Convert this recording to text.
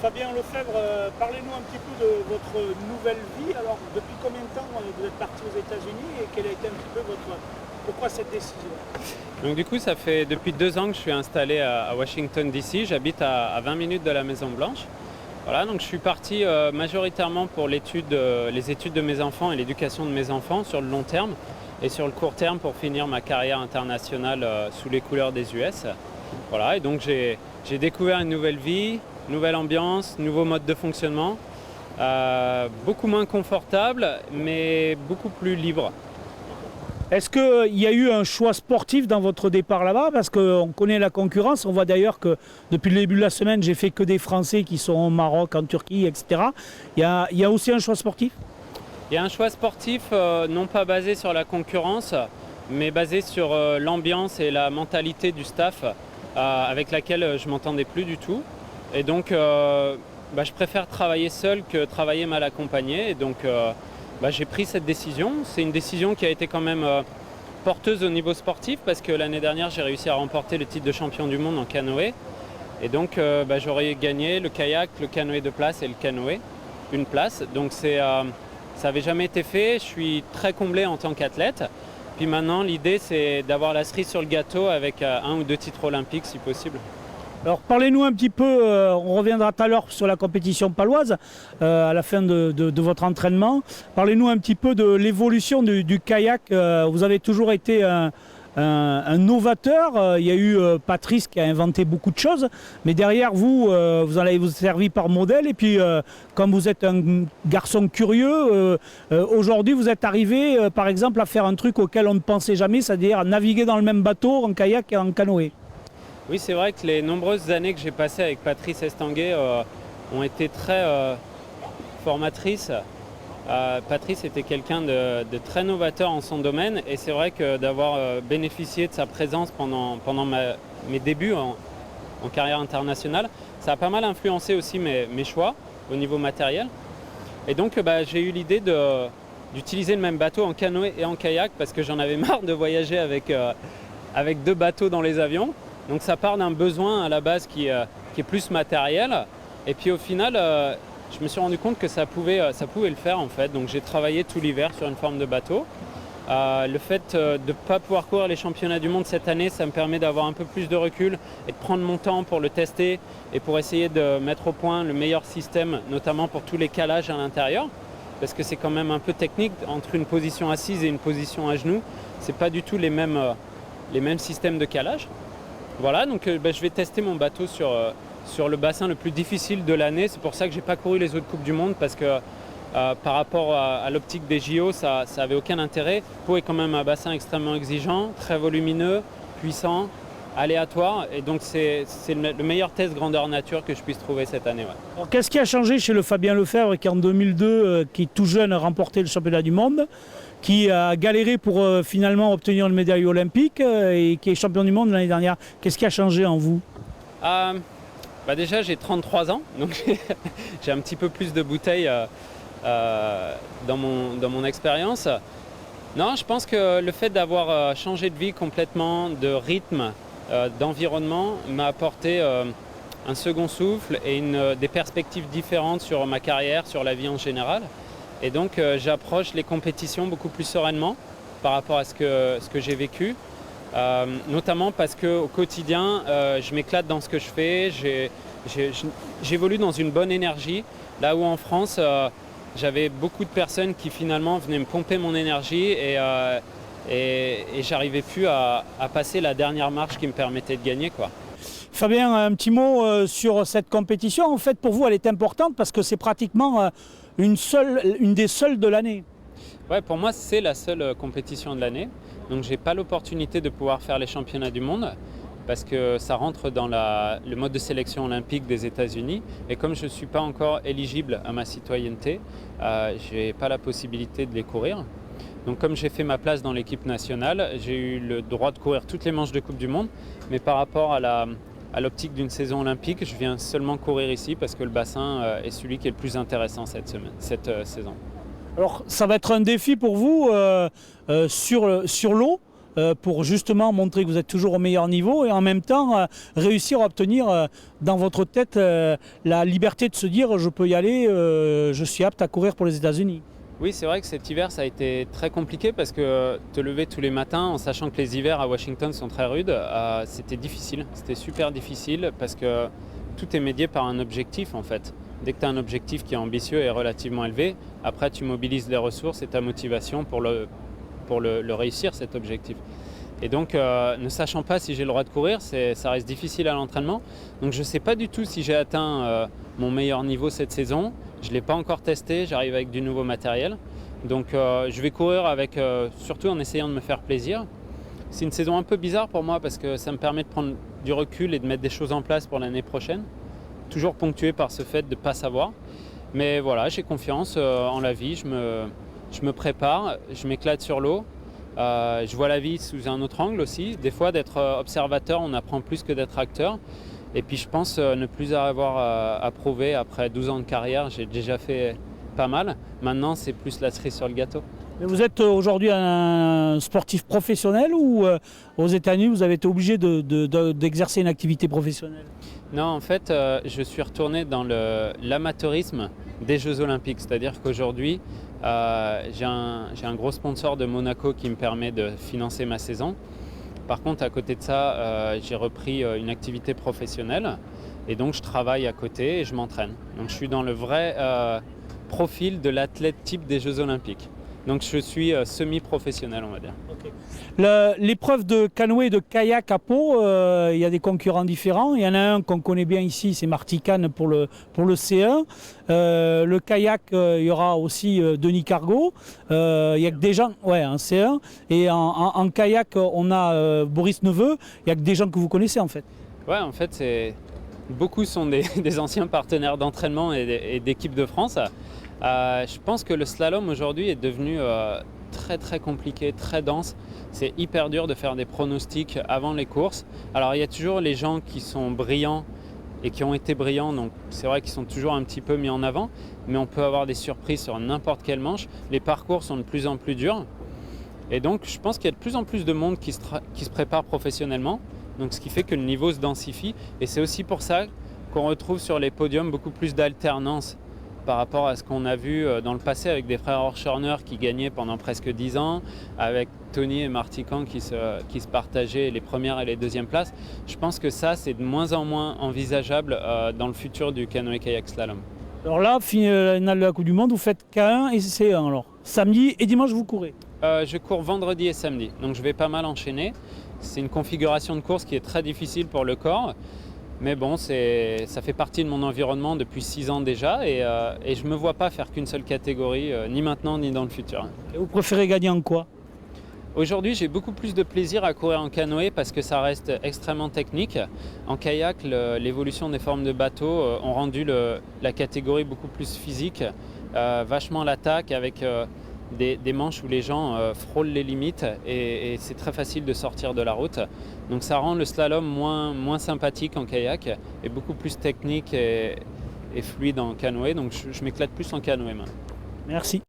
Fabien Lefebvre, parlez-nous un petit peu de votre nouvelle vie. Alors, depuis combien de temps vous êtes parti aux États-Unis et quelle a été un petit peu pourquoi cette décision? Donc du coup, ça fait depuis 2 ans que je suis installé à Washington DC. J'habite à 20 minutes de la Maison Blanche. Voilà, donc je suis parti majoritairement pour les études de mes enfants et l'éducation de mes enfants sur le long terme et sur le court terme pour finir ma carrière internationale sous les couleurs des US. Voilà, et donc j'ai découvert une nouvelle vie, nouvelle ambiance, nouveau mode de fonctionnement, beaucoup moins confortable mais beaucoup plus libre. Est-ce qu'il y a eu un choix sportif dans votre départ là-bas? Parce qu'on connaît la concurrence. On voit d'ailleurs que depuis le début de la semaine, j'ai fait que des Français qui sont au Maroc, en Turquie, etc. Il y a aussi un choix sportif? Il y a un choix sportif non pas basé sur la concurrence, mais basé sur l'ambiance et la mentalité du staff avec laquelle je m'entendais plus du tout. Et donc je préfère travailler seul que travailler mal accompagné. Et donc j'ai pris cette décision. C'est une décision qui a été quand même porteuse au niveau sportif parce que l'année dernière, j'ai réussi à remporter le titre de champion du monde en canoë. Et donc j'aurais gagné le kayak, le canoë de place et le canoë, une place. Donc ça n'avait jamais été fait. Je suis très comblé en tant qu'athlète. Puis maintenant, l'idée, c'est d'avoir la cerise sur le gâteau avec 1 ou 2 titres olympiques si possible. Alors parlez-nous un petit peu, on reviendra tout à l'heure sur la compétition paloise à la fin de votre entraînement. Parlez-nous un petit peu de l'évolution du kayak. Vous avez toujours été un novateur. Il y a eu Patrice qui a inventé beaucoup de choses, mais derrière vous, vous en avez vous servi par modèle. Et puis comme vous êtes un garçon curieux, aujourd'hui vous êtes arrivé par exemple à faire un truc auquel on ne pensait jamais, c'est-à-dire naviguer dans le même bateau en kayak et en canoë. Oui, c'est vrai que les nombreuses années que j'ai passées avec Patrice Estanguet ont été très formatrices. Patrice était quelqu'un de très novateur en son domaine et c'est vrai que d'avoir bénéficié de sa présence pendant mes débuts en carrière internationale, ça a pas mal influencé aussi mes choix au niveau matériel. Et donc j'ai eu l'idée d'utiliser le même bateau en canoë et en kayak parce que j'en avais marre de voyager avec 2 bateaux dans les avions. Donc ça part d'un besoin à la base qui est plus matériel. Et puis au final, je me suis rendu compte que ça pouvait le faire en fait. Donc j'ai travaillé tout l'hiver sur une forme de bateau. Le fait de ne pas pouvoir courir les championnats du monde cette année, ça me permet d'avoir un peu plus de recul et de prendre mon temps pour le tester et pour essayer de mettre au point le meilleur système, notamment pour tous les calages à l'intérieur. Parce que c'est quand même un peu technique entre une position assise et une position à genoux. Ce n'est pas du tout les mêmes systèmes de calage. Voilà, donc je vais tester mon bateau sur le bassin le plus difficile de l'année. C'est pour ça que je n'ai pas couru les autres Coupes du Monde parce que par rapport à l'optique des JO, ça n'avait aucun intérêt. Pau est quand même un bassin extrêmement exigeant, très volumineux, puissant, aléatoire. Et donc c'est le meilleur test grandeur nature que je puisse trouver cette année. Ouais. Alors, qu'est-ce qui a changé chez le Fabien Lefebvre qui en 2002, qui tout jeune a remporté le championnat du monde, qui a galéré pour finalement obtenir une médaille olympique et qui est champion du monde l'année dernière? Qu'est-ce qui a changé en vous? Déjà j'ai 33 ans, donc j'ai un petit peu plus de bouteilles dans mon expérience. Non, je pense que le fait d'avoir changé de vie complètement, de rythme, d'environnement, m'a apporté un second souffle et des perspectives différentes sur ma carrière, sur la vie en général. Et donc j'approche les compétitions beaucoup plus sereinement par rapport à ce que j'ai vécu, notamment parce qu'au quotidien, je m'éclate dans ce que je fais, j'évolue dans une bonne énergie, là où en France, j'avais beaucoup de personnes qui finalement venaient me pomper mon énergie et j'arrivais plus à passer la dernière marche qui me permettait de gagner, quoi. Fabien, un petit mot sur cette compétition. En fait, pour vous, elle est importante parce que c'est pratiquement une des seules de l'année. Ouais, pour moi, c'est la seule compétition de l'année. Donc, j'ai pas l'opportunité de pouvoir faire les championnats du monde parce que ça rentre dans le mode de sélection olympique des États-Unis. Et comme je ne suis pas encore éligible à ma citoyenneté, je n'ai pas la possibilité de les courir. Donc, comme j'ai fait ma place dans l'équipe nationale, j'ai eu le droit de courir toutes les manches de Coupe du Monde. Mais par rapport à l'optique d'une saison olympique, je viens seulement courir ici parce que le bassin est celui qui est le plus intéressant cette saison. Alors ça va être un défi pour vous sur l'eau. pour justement montrer que vous êtes toujours au meilleur niveau et en même temps réussir à obtenir dans votre tête la liberté de se dire je peux y aller, je suis apte à courir pour les États-Unis. Oui, c'est vrai que cet hiver, ça a été très compliqué parce que te lever tous les matins en sachant que les hivers à Washington sont très rudes, c'était difficile. C'était super difficile parce que tout est médié par un objectif en fait. Dès que tu as un objectif qui est ambitieux et relativement élevé, après tu mobilises les ressources et ta motivation pour le réussir cet objectif. Et donc, ne sachant pas si j'ai le droit de courir, ça reste difficile à l'entraînement. Donc je ne sais pas du tout si j'ai atteint mon meilleur niveau cette saison. Je ne l'ai pas encore testé, j'arrive avec du nouveau matériel. Donc je vais courir avec, surtout en essayant de me faire plaisir. C'est une saison un peu bizarre pour moi parce que ça me permet de prendre du recul et de mettre des choses en place pour l'année prochaine. Toujours ponctué par ce fait de ne pas savoir. Mais voilà, j'ai confiance en la vie, je me prépare, je m'éclate sur l'eau. Je vois la vie sous un autre angle aussi. Des fois, d'être observateur, on apprend plus que d'être acteur. Et puis je pense ne plus avoir à prouver après 12 ans de carrière. J'ai déjà fait pas mal. Maintenant, c'est plus la cerise sur le gâteau. Mais vous êtes aujourd'hui un sportif professionnel ou aux États-Unis, vous avez été obligé d'exercer une activité professionnelle? Non, en fait, je suis retourné dans l'amateurisme des Jeux Olympiques. C'est-à-dire qu'aujourd'hui, j'ai un gros sponsor de Monaco qui me permet de financer ma saison. Par contre, à côté de ça, j'ai repris une activité professionnelle et donc je travaille à côté et je m'entraîne. Donc je suis dans le vrai profil de l'athlète type des Jeux Olympiques. Donc je suis semi-professionnel, on va dire. Okay. L'épreuve de canoë et de kayak à Pau, il y a des concurrents différents. Il y en a un qu'on connaît bien ici, c'est Marty Kahn pour le C1. Le kayak, il y aura aussi Denis Cargo. Il y a que des gens, ouais, en C1. Et en kayak, on a Boris Neveu. Il y a que des gens que vous connaissez en fait. Ouais, en fait, beaucoup sont des anciens partenaires d'entraînement et d'équipe de France. Je pense que le slalom aujourd'hui est devenu très très compliqué, très dense. C'est hyper dur de faire des pronostics avant les courses. Alors il y a toujours les gens qui sont brillants et qui ont été brillants, donc c'est vrai qu'ils sont toujours un petit peu mis en avant, mais on peut avoir des surprises sur n'importe quelle manche. Les parcours sont de plus en plus durs et donc je pense qu'il y a de plus en plus de monde qui se prépare professionnellement, donc ce qui fait que le niveau se densifie et c'est aussi pour ça qu'on retrouve sur les podiums beaucoup plus d'alternance par rapport à ce qu'on a vu dans le passé avec des frères Horschorner qui gagnaient pendant presque 10 ans, avec Tony et Marty Kahn qui se partageaient les premières et les deuxièmes places. Je pense que ça, c'est de moins en moins envisageable dans le futur du canoë-kayak slalom. Alors là, finale de la Coupe du Monde, vous faites K1 et C1 alors. Samedi et dimanche, vous courez? Je cours vendredi et samedi, donc je vais pas mal enchaîner. C'est une configuration de course qui est très difficile pour le corps. Mais bon, ça fait partie de mon environnement depuis 6 ans déjà et je ne me vois pas faire qu'une seule catégorie, ni maintenant ni dans le futur. Et vous préférez gagner en quoi? Aujourd'hui, j'ai beaucoup plus de plaisir à courir en canoë parce que ça reste extrêmement technique. En kayak, l'évolution des formes de bateaux ont rendu la catégorie beaucoup plus physique, vachement l'attaque avec des manches où les gens frôlent les limites et c'est très facile de sortir de la route. Donc ça rend le slalom moins sympathique en kayak et beaucoup plus technique et fluide en canoë. Donc je m'éclate plus en canoë maintenant. Merci.